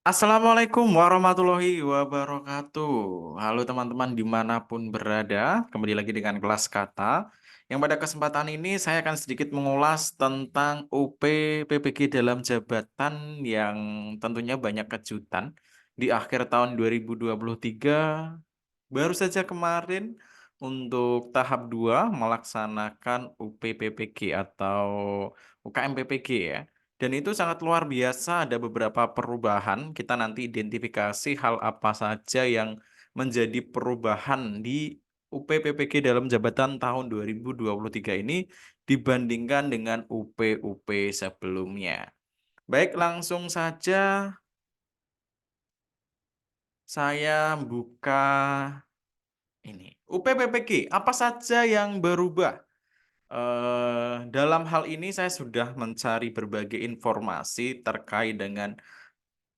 Assalamualaikum warahmatullahi wabarakatuh. Halo teman-teman dimanapun berada, kembali lagi dengan kelas kata. Yang pada kesempatan ini saya akan sedikit mengulas tentang UP PPG dalam jabatan yang tentunya banyak kejutan. Di akhir tahun 2023, baru saja kemarin untuk tahap 2 melaksanakan UPPPG atau UKM PPG ya. Dan itu sangat luar biasa, ada beberapa perubahan. Kita nanti identifikasi hal apa saja yang menjadi perubahan di UPPPG dalam jabatan tahun 2023 ini dibandingkan dengan UP-UP sebelumnya. Baik, langsung saja saya buka ini. UPPPG, apa saja yang berubah? Dalam hal ini saya sudah mencari berbagai informasi terkait dengan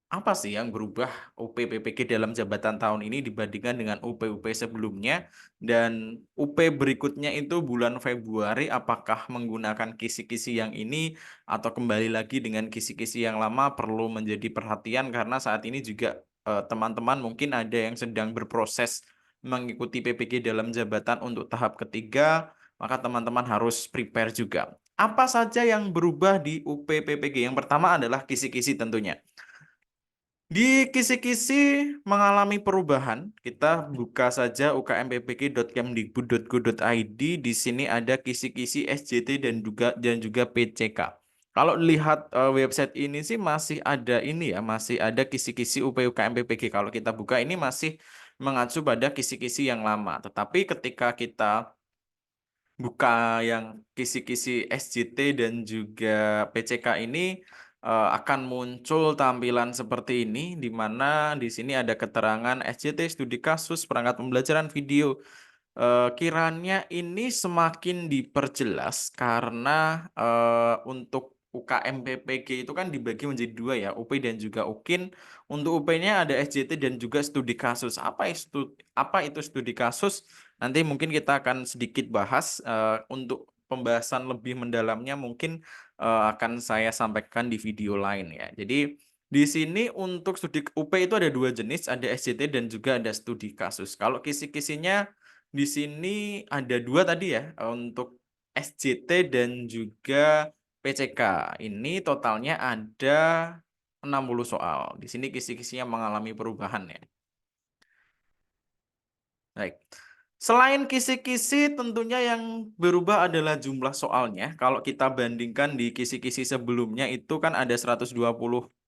apa sih yang berubah UP-PPG dalam jabatan tahun ini dibandingkan dengan UP-UP sebelumnya? Dan UP berikutnya itu bulan Februari apakah menggunakan kisi-kisi yang ini atau kembali lagi dengan kisi-kisi yang lama perlu menjadi perhatian karena saat ini juga teman-teman mungkin ada yang sedang berproses mengikuti PPG dalam jabatan untuk tahap ketiga, maka teman-teman harus prepare juga. Apa saja yang berubah di UP-PPG? Yang pertama adalah kisi-kisi tentunya. Di kisi-kisi mengalami perubahan. Kita buka saja ukmppg.kemdikbud.go.id. Di sini ada kisi-kisi SJT dan juga PCK. Kalau lihat website ini sih masih ada ini ya, masih ada kisi-kisi UP UKM PPG. Kalau kita buka ini masih mengacu pada kisi-kisi yang lama. Tetapi ketika kita buka yang kisi-kisi SJT dan juga PCK ini akan muncul tampilan seperti ini, di mana di sini ada keterangan SJT studi kasus perangkat pembelajaran video. Kiranya ini semakin diperjelas karena untuk UKM PPG itu kan dibagi menjadi dua ya, UP dan juga UKIN. Untuk UP-nya ada SJT dan juga studi kasus. Apa itu studi kasus? Nanti mungkin kita akan sedikit bahas untuk pembahasan lebih mendalamnya mungkin akan saya sampaikan di video lain ya. Jadi di sini untuk studi UP itu ada dua jenis, ada SJT dan juga ada studi kasus. Kalau kisi-kisinya di sini ada dua tadi ya, untuk SJT dan juga PCK. Ini totalnya ada 60 soal. Di sini kisi-kisinya mengalami perubahan ya. Baik. Selain kisi-kisi, tentunya yang berubah adalah jumlah soalnya. Kalau kita bandingkan di kisi-kisi sebelumnya itu kan ada 120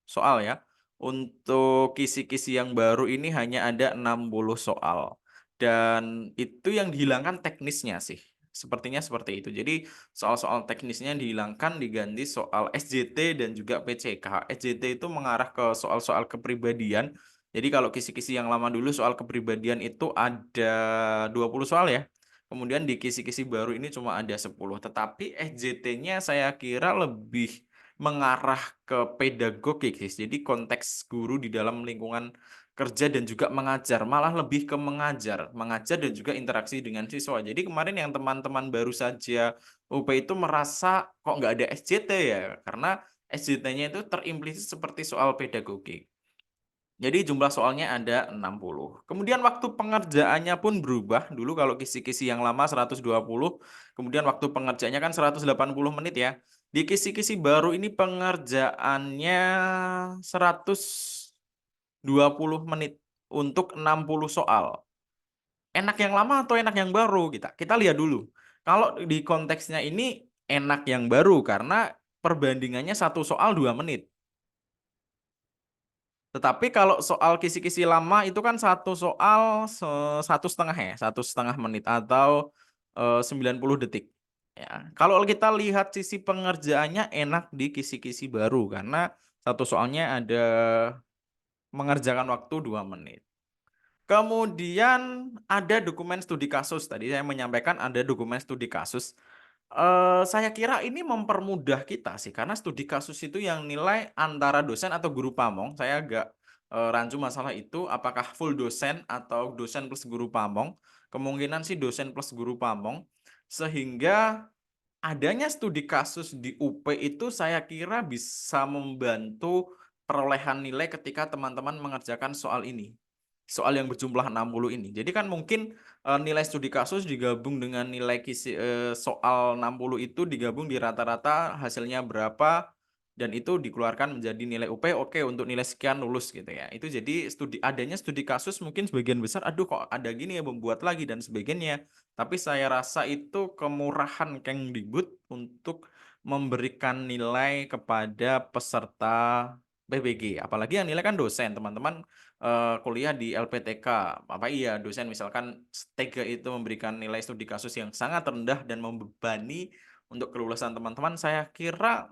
soal ya. Untuk kisi-kisi yang baru ini hanya ada 60 soal. Dan itu yang dihilangkan teknisnya sih. Sepertinya seperti itu. Jadi soal-soal teknisnya dihilangkan diganti soal SJT dan juga PCK. SJT itu mengarah ke soal-soal kepribadian. Jadi kalau kisi-kisi yang lama dulu soal kepribadian itu ada 20 soal ya. Kemudian di kisi-kisi baru ini cuma ada 10. Tetapi SJT-nya saya kira lebih mengarah ke pedagogik sih. Jadi konteks guru di dalam lingkungan kerja dan juga mengajar. Malah lebih ke mengajar. Mengajar dan juga interaksi dengan siswa. Jadi kemarin yang teman-teman baru saja UP itu merasa kok nggak ada SJT ya. Karena SJT-nya itu terimplisit seperti soal pedagogik. Jadi jumlah soalnya ada 60. Kemudian waktu pengerjaannya pun berubah. Dulu kalau kisi-kisi yang lama 120, kemudian waktu pengerjaannya kan 180 menit ya. Di kisi-kisi baru ini pengerjaannya 120 menit untuk 60 soal. Enak yang lama atau enak yang baru? Kita lihat dulu. Kalau di konteksnya ini enak yang baru karena perbandingannya satu soal 2 menit. Tetapi kalau soal kisi-kisi lama itu kan satu soal 1,5 ya, 1,5 menit atau 90 detik. Ya, kalau kita lihat sisi pengerjaannya enak di kisi-kisi baru karena satu soalnya ada mengerjakan waktu 2 menit. Kemudian ada dokumen studi kasus. Tadi saya menyampaikan ada dokumen studi kasus. Saya kira ini mempermudah kita sih, karena studi kasus itu yang nilai antara dosen atau guru pamong. Saya agak rancu masalah itu, apakah full dosen atau dosen plus guru pamong. Kemungkinan sih dosen plus guru pamong. Sehingga adanya studi kasus di UP itu saya kira bisa membantu perolehan nilai ketika teman-teman mengerjakan soal ini. Soal yang berjumlah 60 ini. Jadi kan mungkin nilai studi kasus digabung dengan nilai soal 60 itu digabung di rata-rata hasilnya berapa dan itu dikeluarkan menjadi nilai UP. Oke, untuk nilai sekian lulus gitu ya. Itu jadi adanya studi kasus mungkin sebagian besar aduh kok ada gini ya membuat lagi dan sebagainya. Tapi saya rasa itu kemurahan Kemdikbud untuk memberikan nilai kepada peserta PBG. Apalagi yang nilai kan dosen, teman-teman kuliah di LPTK. Apa iya dosen misalkan tega itu memberikan nilai studi kasus yang sangat rendah dan membebani untuk kelulusan teman-teman, saya kira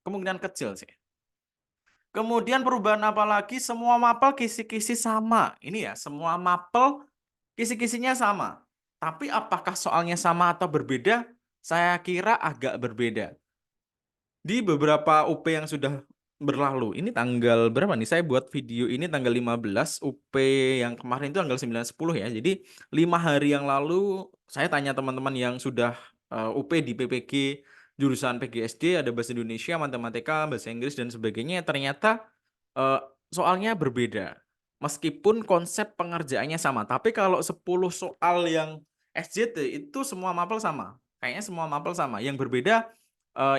kemungkinan kecil sih. Kemudian perubahan apa lagi? Semua mapel kisi-kisi sama. Ini ya, semua mapel kisi-kisinya sama. Tapi apakah soalnya sama atau berbeda? Saya kira agak berbeda. Di beberapa UP yang sudah berlalu, ini tanggal berapa nih? Saya buat video ini tanggal 15, UP yang kemarin itu tanggal 9 10 ya. Jadi 5 hari yang lalu saya tanya teman-teman yang sudah UP di PPG jurusan PGSD, ada bahasa Indonesia, matematika, bahasa Inggris dan sebagainya. Ternyata eh, soalnya berbeda. Meskipun konsep pengerjaannya sama, tapi kalau 10 soal yang SJT itu semua mapel sama. Kayaknya semua mapel sama. Yang berbeda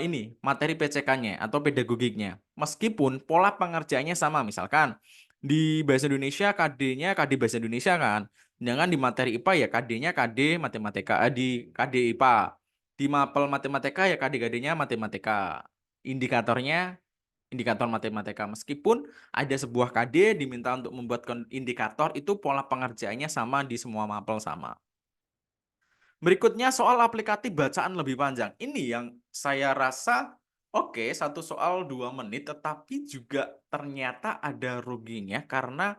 ini materi PCK-nya atau pedagogiknya. Meskipun pola pengerjaannya sama, misalkan di bahasa Indonesia KD-nya KD bahasa Indonesia kan. Sedangkan di materi IPA ya KD-nya KD matematika, di KD IPA. Di mapel matematika ya KD-KD-nya matematika. Indikatornya indikator matematika. Meskipun ada sebuah KD diminta untuk membuat indikator, itu pola pengerjaannya sama di semua mapel sama. Berikutnya soal aplikatif bacaan lebih panjang. Ini yang saya rasa oke, satu soal 2 menit, tetapi juga ternyata ada ruginya karena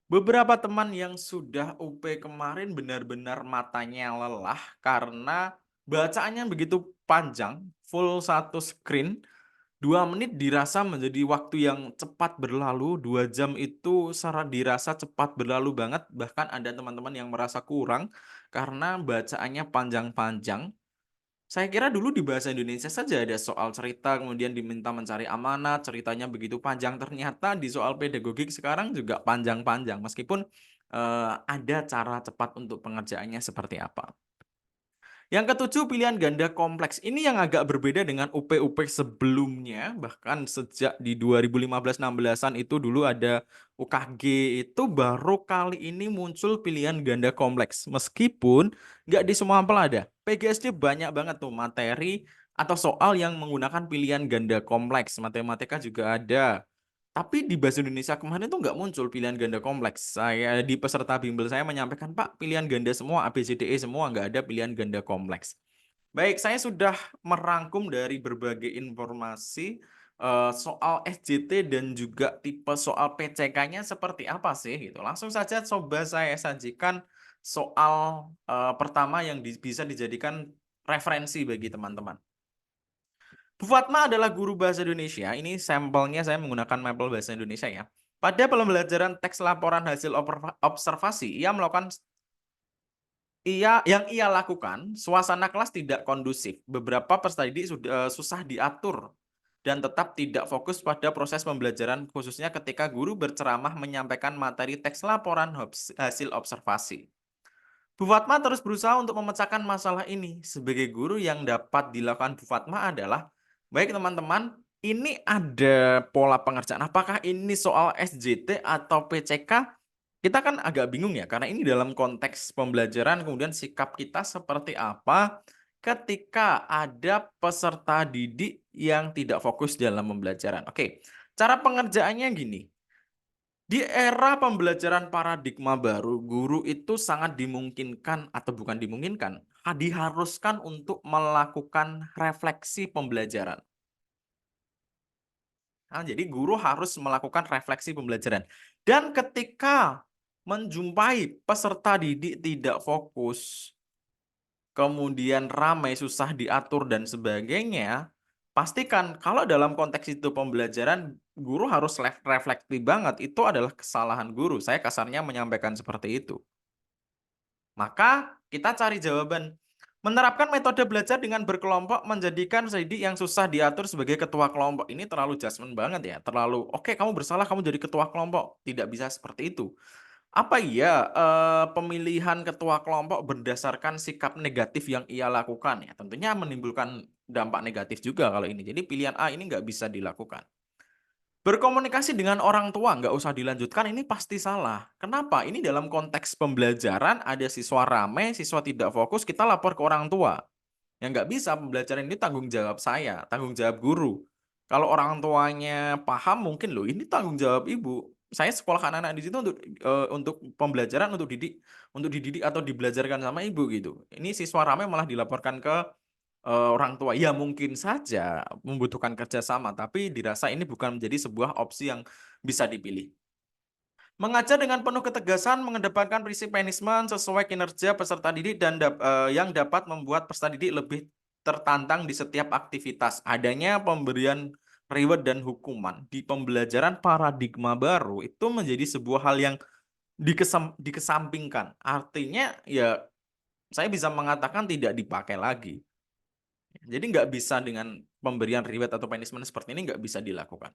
beberapa teman yang sudah UP kemarin benar-benar matanya lelah karena bacaannya begitu panjang, full satu screen. 2 menit dirasa menjadi waktu yang cepat berlalu, 2 jam itu dirasa cepat berlalu banget, bahkan ada teman-teman yang merasa kurang karena bacaannya panjang-panjang. Saya kira dulu di bahasa Indonesia saja ada soal cerita, kemudian diminta mencari amanat, ceritanya begitu panjang, ternyata di soal pedagogik sekarang juga panjang-panjang, meskipun ada cara cepat untuk pengerjaannya seperti apa. Yang ketujuh, pilihan ganda kompleks. Ini yang agak berbeda dengan UP-UP sebelumnya. Bahkan sejak di 2015-16an itu dulu ada UKG, itu baru kali ini muncul pilihan ganda kompleks. Meskipun nggak di semua ampel ada. PGSD banyak banget tuh materi atau soal yang menggunakan pilihan ganda kompleks. Matematika juga ada. Tapi di bahasa Indonesia kemarin tuh nggak muncul pilihan ganda kompleks. Saya di peserta bimbel saya menyampaikan, Pak, pilihan ganda semua, ABCDE semua, nggak ada pilihan ganda kompleks. Baik, saya sudah merangkum dari berbagai informasi soal SJT dan juga tipe soal PCK-nya seperti apa sih gitu. Langsung saja coba saya sajikan soal pertama yang bisa dijadikan referensi bagi teman-teman. Bu Fatma adalah guru bahasa Indonesia. Ini sampelnya saya menggunakan mapel bahasa Indonesia ya. Pada pembelajaran teks laporan hasil observasi, yang ia lakukan, suasana kelas tidak kondusif. Beberapa peserta didik sudah susah diatur dan tetap tidak fokus pada proses pembelajaran, khususnya ketika guru berceramah menyampaikan materi teks laporan hasil observasi. Bu Fatma terus berusaha untuk memecahkan masalah ini. Sebagai guru, yang dapat dilakukan Bu Fatma adalah, baik teman-teman, ini ada pola pengerjaan. Apakah ini soal SJT atau PCK? Kita kan agak bingung ya, karena ini dalam konteks pembelajaran, kemudian sikap kita seperti apa ketika ada peserta didik yang tidak fokus dalam pembelajaran. Oke, cara pengerjaannya gini. Di era pembelajaran paradigma baru, guru itu sangat dimungkinkan atau bukan dimungkinkan, diharuskan untuk melakukan refleksi pembelajaran. Nah, jadi guru harus melakukan refleksi pembelajaran. Dan ketika menjumpai peserta didik tidak fokus, kemudian ramai, susah diatur dan sebagainya, pastikan kalau dalam konteks itu pembelajaran, guru harus reflektif banget. Itu adalah kesalahan guru. Saya kasarnya menyampaikan seperti itu. Maka kita cari jawaban. Menerapkan metode belajar dengan berkelompok menjadikan peserta didik yang susah diatur sebagai ketua kelompok. Ini terlalu judgement banget ya. Terlalu, oke, kamu bersalah, kamu jadi ketua kelompok. Tidak bisa seperti itu. Apa iya pemilihan ketua kelompok berdasarkan sikap negatif yang ia lakukan ya? Tentunya menimbulkan dampak negatif juga kalau ini. Jadi pilihan A ini nggak bisa dilakukan. Berkomunikasi dengan orang tua nggak usah dilanjutkan, ini pasti salah. Kenapa? Ini dalam konteks pembelajaran, ada siswa rame, siswa tidak fokus, kita lapor ke orang tua. Yang nggak bisa, pembelajaran ini tanggung jawab saya, tanggung jawab guru. Kalau orang tuanya paham, mungkin loh ini tanggung jawab ibu. Saya sekolah anak-anak di situ untuk pembelajaran, untuk dididik atau dibelajarkan sama ibu gitu. Ini siswa rame malah dilaporkan ke orang tua. Ya mungkin saja membutuhkan kerjasama, tapi dirasa ini bukan menjadi sebuah opsi yang bisa dipilih. Mengajar dengan penuh ketegasan, mengedepankan prinsip manajemen sesuai kinerja peserta didik dan yang dapat membuat peserta didik lebih tertantang di setiap aktivitas. Adanya pemberian reward dan hukuman di pembelajaran paradigma baru itu menjadi sebuah hal yang dikesampingkan. Artinya ya saya bisa mengatakan tidak dipakai lagi. Jadi nggak bisa dengan pemberian reward atau punishment seperti ini nggak bisa dilakukan.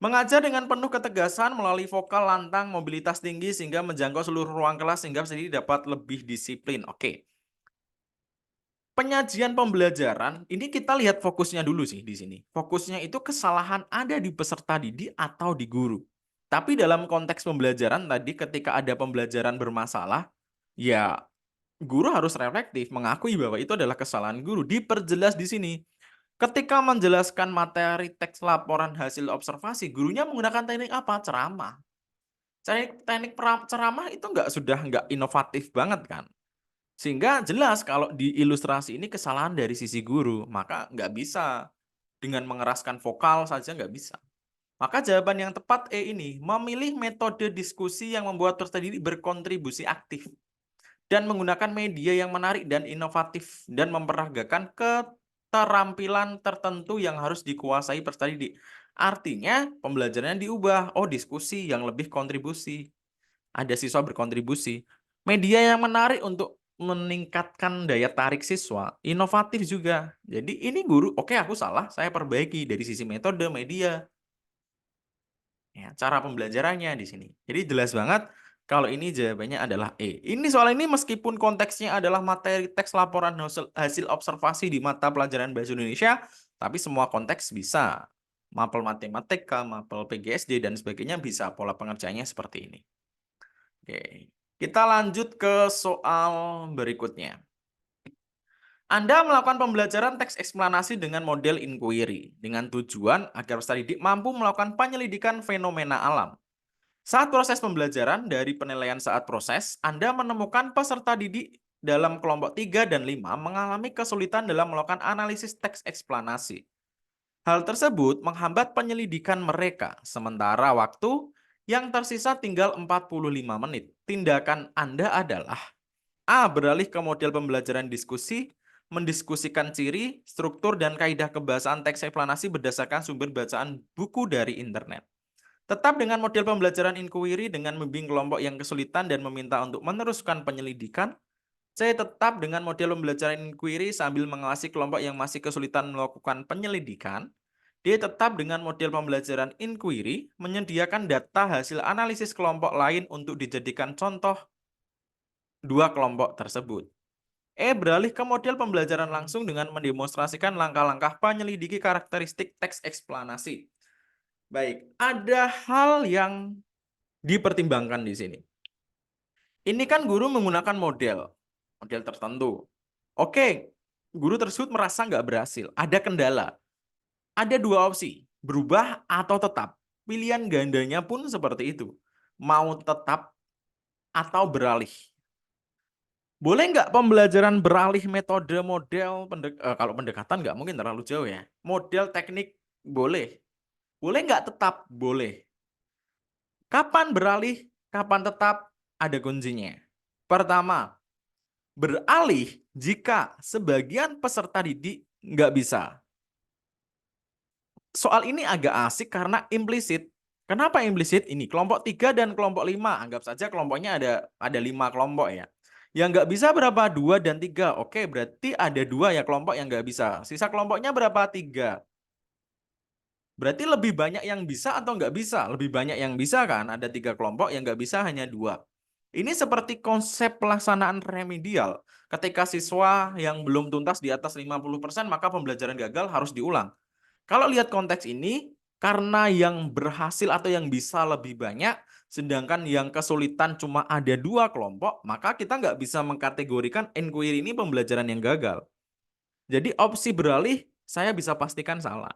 Mengajar dengan penuh ketegasan melalui vokal lantang, mobilitas tinggi sehingga menjangkau seluruh ruang kelas sehingga peserta didik dapat lebih disiplin. Oke. Penyajian pembelajaran, ini kita lihat fokusnya dulu sih di sini. Fokusnya itu kesalahan ada di peserta didik atau di guru. Tapi dalam konteks pembelajaran tadi ketika ada pembelajaran bermasalah, ya guru harus reflektif mengakui bahwa itu adalah kesalahan guru. Diperjelas di sini. Ketika menjelaskan materi teks laporan hasil observasi, gurunya menggunakan teknik apa? Ceramah. Teknik ceramah itu nggak inovatif banget kan? Sehingga jelas kalau di ilustrasi ini kesalahan dari sisi guru, maka nggak bisa dengan mengeraskan vokal saja nggak bisa. Maka jawaban yang tepat ini, memilih metode diskusi yang membuat peserta didik berkontribusi aktif dan menggunakan media yang menarik dan inovatif dan memperagakan keterampilan tertentu yang harus dikuasai peserta didik. Artinya pembelajarannya diubah, diskusi yang lebih kontribusi. Ada siswa berkontribusi. Media yang menarik untuk meningkatkan daya tarik siswa, inovatif juga. Jadi ini guru, oke aku salah, saya perbaiki dari sisi metode, media. Ya, cara pembelajarannya di sini. Jadi jelas banget kalau ini jawabannya adalah E. Ini soal ini meskipun konteksnya adalah materi teks laporan hasil observasi di mata pelajaran Bahasa Indonesia, tapi semua konteks bisa. Mapel matematika, mapel PGSD, dan sebagainya bisa pola pengerjaannya seperti ini. Oke, kita lanjut ke soal berikutnya. Anda melakukan pembelajaran teks eksplanasi dengan model inquiry, dengan tujuan agar peserta didik mampu melakukan penyelidikan fenomena alam. Saat proses pembelajaran, dari penilaian saat proses, Anda menemukan peserta didik dalam kelompok 3 dan 5 mengalami kesulitan dalam melakukan analisis teks eksplanasi. Hal tersebut menghambat penyelidikan mereka, sementara waktu yang tersisa tinggal 45 menit. Tindakan Anda adalah A. Beralih ke model pembelajaran diskusi, mendiskusikan ciri, struktur, dan kaidah kebahasaan teks eksplanasi berdasarkan sumber bacaan buku dari internet. Tetap dengan model pembelajaran inquiry dengan membimbing kelompok yang kesulitan dan meminta untuk meneruskan penyelidikan. C. Tetap dengan model pembelajaran inquiry sambil mengawasi kelompok yang masih kesulitan melakukan penyelidikan. D. Tetap dengan model pembelajaran inquiry, menyediakan data hasil analisis kelompok lain untuk dijadikan contoh dua kelompok tersebut. E. Beralih ke model pembelajaran langsung dengan mendemonstrasikan langkah-langkah penyelidiki karakteristik teks eksplanasi. Baik, ada hal yang dipertimbangkan di sini. Ini kan guru menggunakan model tertentu. Oke, guru tersebut merasa nggak berhasil, ada kendala. Ada dua opsi, berubah atau tetap. Pilihan gandanya pun seperti itu. Mau tetap atau beralih. Boleh nggak pembelajaran beralih metode model, kalau pendekatan nggak mungkin terlalu jauh ya. Model teknik boleh. Boleh nggak tetap? Boleh. Kapan beralih, kapan tetap? Ada kuncinya. Pertama, beralih jika sebagian peserta didik nggak bisa. Soal ini agak asik karena implisit. Kenapa implisit? Ini kelompok 3 dan kelompok 5. Anggap saja kelompoknya ada 5 kelompok ya. Yang nggak bisa berapa? 2 dan 3. Oke, berarti ada 2 ya kelompok yang nggak bisa. Sisa kelompoknya berapa? 3. Berarti lebih banyak yang bisa atau nggak bisa? Lebih banyak yang bisa kan? Ada 3 kelompok, yang nggak bisa hanya 2. Ini seperti konsep pelaksanaan remedial. Ketika siswa yang belum tuntas di atas 50%, maka pembelajaran gagal harus diulang. Kalau lihat konteks ini, karena yang berhasil atau yang bisa lebih banyak, sedangkan yang kesulitan cuma ada 2 kelompok, maka kita nggak bisa mengkategorikan inquiry ini pembelajaran yang gagal. Jadi opsi beralih, saya bisa pastikan salah.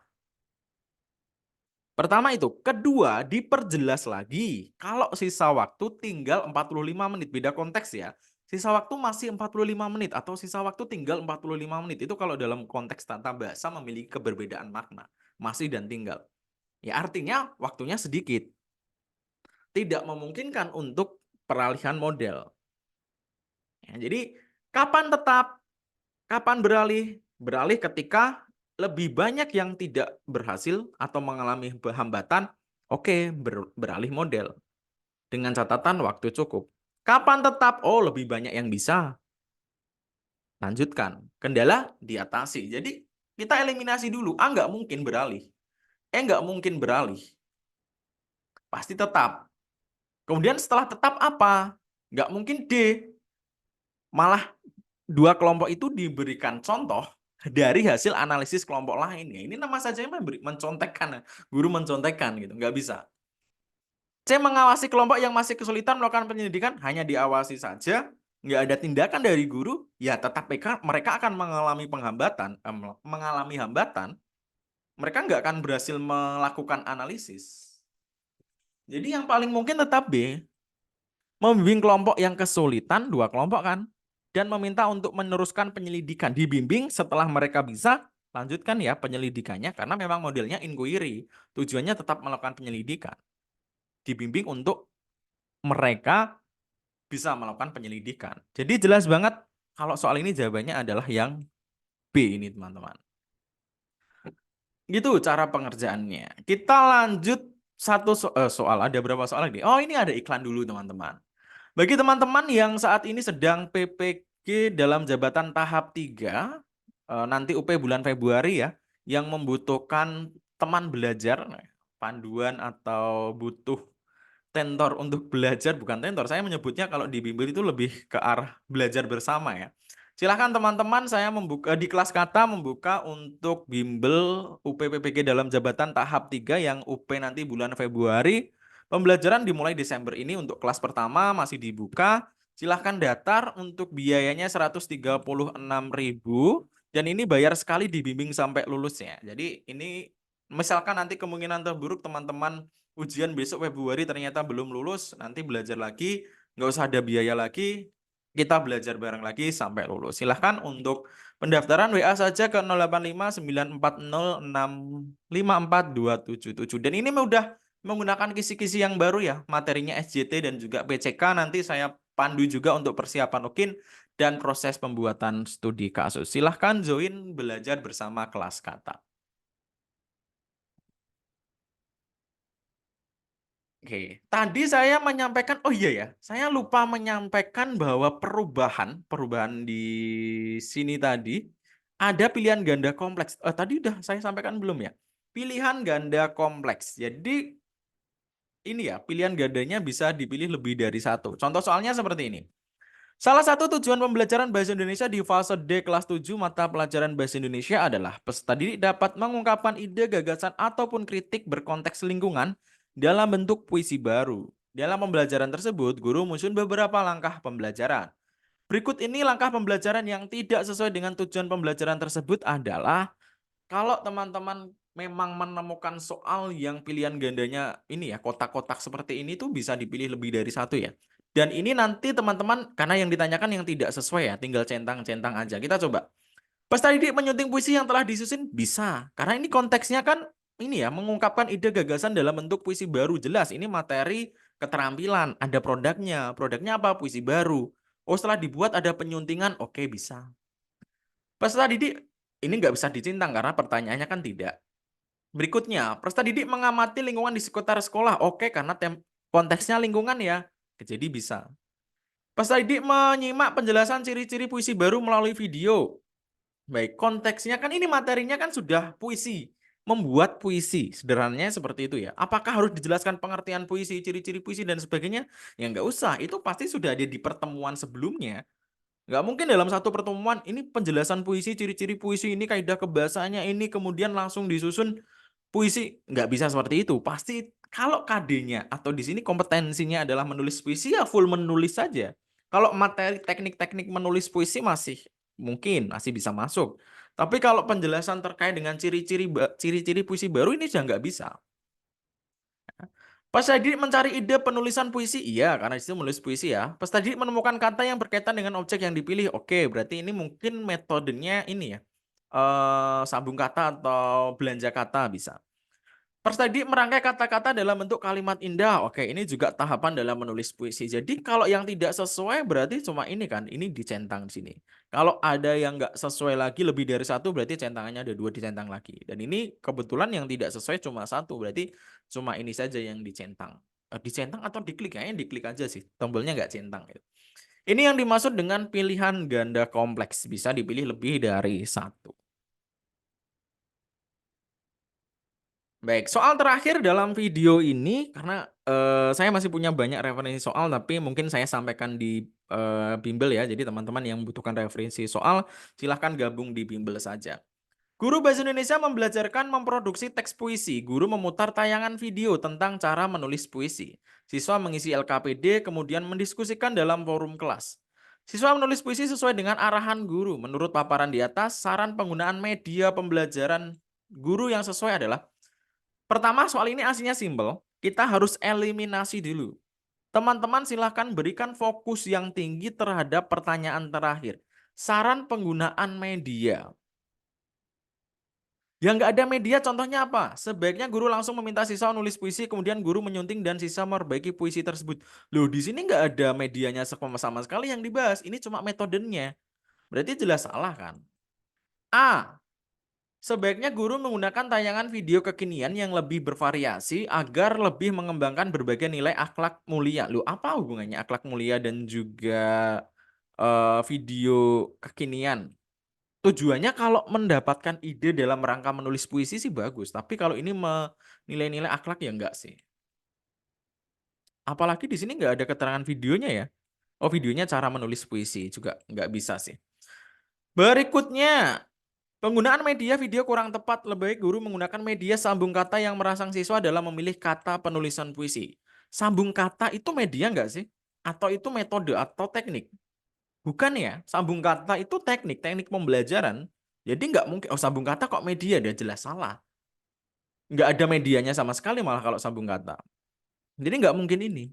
Pertama itu. Kedua, diperjelas lagi. Kalau sisa waktu tinggal 45 menit. Beda konteks ya. Sisa waktu masih 45 menit atau sisa waktu tinggal 45 menit. Itu kalau dalam konteks tata bahasa memiliki keberbedaan makna. Masih dan tinggal. Ya artinya waktunya sedikit. Tidak memungkinkan untuk peralihan model. Ya, jadi kapan tetap, kapan beralih? Beralih ketika lebih banyak yang tidak berhasil atau mengalami hambatan, oke, beralih model. Dengan catatan waktu cukup. Kapan tetap? Oh, lebih banyak yang bisa. Lanjutkan. Kendala diatasi. Jadi kita eliminasi dulu. A nggak mungkin beralih. E nggak mungkin beralih. Pasti tetap. Kemudian setelah tetap apa? Nggak mungkin D. Malah 2 kelompok itu diberikan contoh dari hasil analisis kelompok lain. Ya, ini nama saja mencontekkan. Guru mencontekkan gitu. Nggak bisa. C mengawasi kelompok yang masih kesulitan melakukan penyelidikan, hanya diawasi saja, nggak ada tindakan dari guru, ya tetap mereka akan mengalami mengalami hambatan, mereka nggak akan berhasil melakukan analisis. Jadi yang paling mungkin tetap B, membimbing kelompok yang kesulitan, 2 kelompok kan, dan meminta untuk meneruskan penyelidikan. Dibimbing setelah mereka bisa, lanjutkan ya penyelidikannya, karena memang modelnya inquiry, tujuannya tetap melakukan penyelidikan. Dibimbing untuk mereka bisa melakukan penyelidikan. Jadi jelas banget kalau soal ini jawabannya adalah yang B ini teman-teman. Gitu cara pengerjaannya. Kita lanjut soal. Ada berapa soal lagi? Oh, ini ada iklan dulu teman-teman. Bagi teman-teman yang saat ini sedang PPG dalam jabatan tahap 3, nanti UP bulan Februari ya, yang membutuhkan teman belajar, panduan atau butuh tentor untuk belajar, bukan tentor, saya menyebutnya kalau di bimbel itu lebih ke arah belajar bersama ya. Silahkan teman-teman, saya membuka di kelas kata membuka untuk bimbel UPPPG dalam jabatan tahap 3 yang UP nanti bulan Februari. Pembelajaran dimulai Desember ini untuk kelas pertama masih dibuka. Silahkan daftar, untuk biayanya 136.000 dan ini bayar sekali dibimbing sampai lulus ya. Jadi ini misalkan nanti kemungkinan terburuk teman-teman ujian besok Februari ternyata belum lulus, nanti belajar lagi, nggak usah ada biaya lagi, kita belajar bareng lagi sampai lulus. Silahkan untuk pendaftaran WA saja ke 085940654277. Dan ini udah menggunakan kisi-kisi yang baru ya, materinya SJT dan juga PCK, nanti saya pandu juga untuk persiapan UKIN dan proses pembuatan studi kasus. Silahkan join belajar bersama kelas kata. Oke, tadi saya menyampaikan, oh iya ya, saya lupa menyampaikan bahwa perubahan di sini tadi ada pilihan ganda kompleks. Tadi udah saya sampaikan belum ya? Pilihan ganda kompleks. Jadi ini ya, pilihan gandanya bisa dipilih lebih dari satu. Contoh soalnya seperti ini. Salah satu tujuan pembelajaran Bahasa Indonesia di fase D kelas 7 mata pelajaran Bahasa Indonesia adalah peserta didik dapat mengungkapkan ide, gagasan, ataupun kritik berkonteks lingkungan dalam bentuk puisi baru. Dalam pembelajaran tersebut, guru menyusun beberapa langkah pembelajaran. Berikut ini langkah pembelajaran yang tidak sesuai dengan tujuan pembelajaran tersebut adalah kalau teman-teman memang menemukan soal yang pilihan gandanya ini ya, kotak-kotak seperti ini tuh bisa dipilih lebih dari satu ya. Dan ini nanti teman-teman, karena yang ditanyakan yang tidak sesuai ya, tinggal centang-centang aja. Kita coba. Peserta didik menyunting puisi yang telah disusun bisa. Karena ini konteksnya kan ini ya, mengungkapkan ide gagasan dalam bentuk puisi baru. Jelas, ini materi keterampilan. Ada produknya. Produknya apa? Puisi baru. Oh, setelah dibuat ada penyuntingan. Oke, bisa. Peserta didik ini nggak bisa dicintang karena pertanyaannya kan tidak. Berikutnya, peserta didik mengamati lingkungan di sekitar sekolah. Oke, karena konteksnya lingkungan ya. Jadi bisa. Peserta didik menyimak penjelasan ciri-ciri puisi baru melalui video. Baik, konteksnya kan ini materinya kan sudah puisi. Membuat puisi, sederhananya seperti itu ya. Apakah harus dijelaskan pengertian puisi, ciri-ciri puisi, dan sebagainya? Ya nggak usah, itu pasti sudah ada di pertemuan sebelumnya. Nggak mungkin dalam satu pertemuan, ini penjelasan puisi, ciri-ciri puisi, ini kaidah kebahasaannya, ini kemudian langsung disusun puisi. Nggak bisa seperti itu. Pasti kalau KD-nya atau di sini kompetensinya adalah menulis puisi, ya full menulis saja. Kalau materi teknik-teknik menulis puisi masih mungkin masih bisa masuk. Tapi kalau penjelasan terkait dengan ciri-ciri puisi baru ini sudah nggak bisa. Pas tadi mencari ide penulisan puisi, iya karena itu menulis puisi ya. Pas tadi menemukan kata yang berkaitan dengan objek yang dipilih, oke berarti ini mungkin metodenya ini ya, sambung kata atau belanja kata bisa. First tadi merangkai kata-kata dalam bentuk kalimat indah. Oke, ini juga tahapan dalam menulis puisi. Jadi kalau yang tidak sesuai berarti cuma ini kan, ini dicentang di sini. Kalau ada yang nggak sesuai lagi lebih dari satu berarti centangannya ada dua dicentang lagi. Dan ini kebetulan yang tidak sesuai cuma satu, berarti cuma ini saja yang dicentang. Dicentang atau diklik? Kayaknya diklik aja sih, tombolnya nggak centang. Gitu. Ini yang dimaksud dengan pilihan ganda kompleks. Bisa dipilih lebih dari satu. Baik, soal terakhir dalam video ini karena saya masih punya banyak referensi soal tapi mungkin saya sampaikan di bimbel ya. Jadi teman-teman yang membutuhkan referensi soal silahkan gabung di bimbel saja. Guru Bahasa Indonesia membelajarkan memproduksi teks puisi. Guru memutar tayangan video tentang cara menulis puisi. Siswa mengisi LKPD kemudian mendiskusikan dalam forum kelas. Siswa menulis puisi sesuai dengan arahan guru. Menurut paparan di atas, saran penggunaan media pembelajaran guru yang sesuai adalah pertama, soal ini aslinya simpel. Kita harus eliminasi dulu. Teman-teman silahkan berikan fokus yang tinggi terhadap pertanyaan terakhir. Saran penggunaan media. Yang nggak ada media contohnya apa? Sebaiknya guru langsung meminta siswa nulis puisi, kemudian guru menyunting dan siswa memperbaiki puisi tersebut. Loh, di sini nggak ada medianya sama sekali yang dibahas. Ini cuma metodenya. Berarti jelas salah kan? A. Sebaiknya guru menggunakan tayangan video kekinian yang lebih bervariasi agar lebih mengembangkan berbagai nilai akhlak mulia. Loh, apa hubungannya akhlak mulia dan juga video kekinian? Tujuannya kalau mendapatkan ide dalam rangka menulis puisi sih bagus, tapi kalau ini nilai-nilai akhlak ya enggak sih. Apalagi di sini nggak ada keterangan videonya ya. Oh, videonya cara menulis puisi juga nggak bisa sih. Berikutnya, penggunaan media video kurang tepat. Lebih baik guru menggunakan media sambung kata yang merangsang siswa dalam memilih kata penulisan puisi. Sambung kata itu media nggak sih? Atau itu metode atau teknik? Bukan ya. Sambung kata itu teknik pembelajaran. Jadi nggak mungkin, oh sambung kata kok media? Dia jelas salah. Nggak ada medianya sama sekali malah kalau sambung kata. Jadi nggak mungkin ini.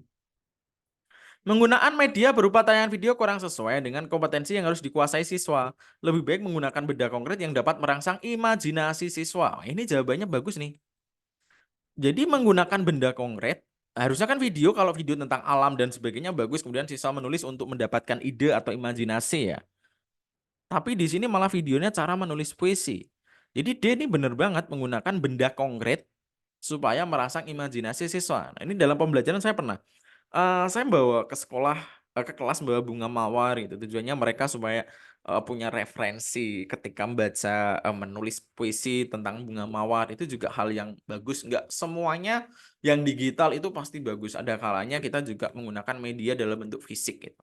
Penggunaan media berupa tayangan video kurang sesuai dengan kompetensi yang harus dikuasai siswa. Lebih baik menggunakan benda konkret yang dapat merangsang imajinasi siswa. Ini jawabannya bagus nih. Jadi menggunakan benda konkret, harusnya kan video, kalau video tentang alam dan sebagainya bagus, kemudian siswa menulis untuk mendapatkan ide atau imajinasi ya. Tapi di sini malah videonya cara menulis puisi. Jadi dia ini benar banget menggunakan benda konkret supaya merangsang imajinasi siswa. Nah, ini dalam pembelajaran saya pernah. Saya bawa ke sekolah, ke kelas bawa bunga mawar gitu. Tujuannya mereka supaya punya referensi ketika membaca, menulis puisi tentang bunga mawar. Itu juga hal yang bagus. Enggak semuanya yang digital itu pasti bagus. Ada kalanya kita juga menggunakan media dalam bentuk fisik gitu.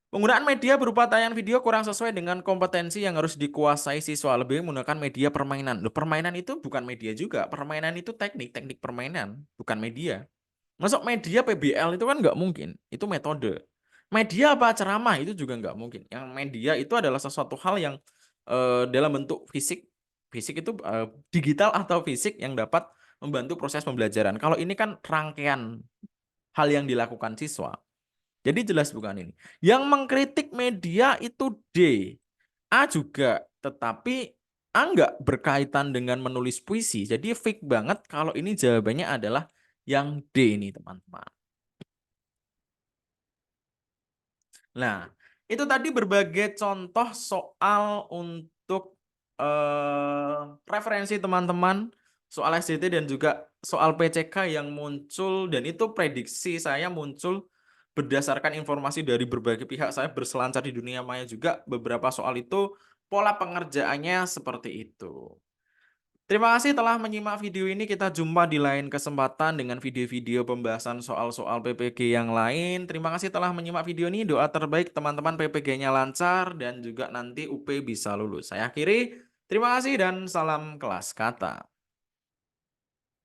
Penggunaan media berupa tayangan video kurang sesuai dengan kompetensi yang harus dikuasai siswa. Lebih menggunakan media permainan. Loh, permainan itu bukan media juga. Permainan itu teknik permainan, bukan media. Masuk media PBL itu kan nggak mungkin. Itu metode. Media apa ceramah itu juga nggak mungkin. Yang media itu adalah sesuatu hal yang dalam bentuk fisik. Fisik itu digital atau fisik yang dapat membantu proses pembelajaran. Kalau ini kan rangkaian hal yang dilakukan siswa. Jadi jelas bukan ini. Yang mengkritik media itu D. A juga, tetapi A nggak berkaitan dengan menulis puisi. Jadi fix banget kalau ini jawabannya adalah yang D ini teman-teman. Nah, itu tadi berbagai contoh soal untuk referensi teman-teman, soal SJT dan juga soal PCK yang muncul, dan itu prediksi saya muncul berdasarkan informasi dari berbagai pihak, saya berselancar di dunia maya juga, beberapa soal itu pola pengerjaannya seperti itu. Terima kasih telah menyimak video ini. Kita jumpa di lain kesempatan dengan video-video pembahasan soal-soal PPG yang lain. Terima kasih telah menyimak video ini. Doa terbaik teman-teman PPG-nya lancar dan juga nanti UP bisa lulus. Saya akhiri. Terima kasih dan salam kelas kata.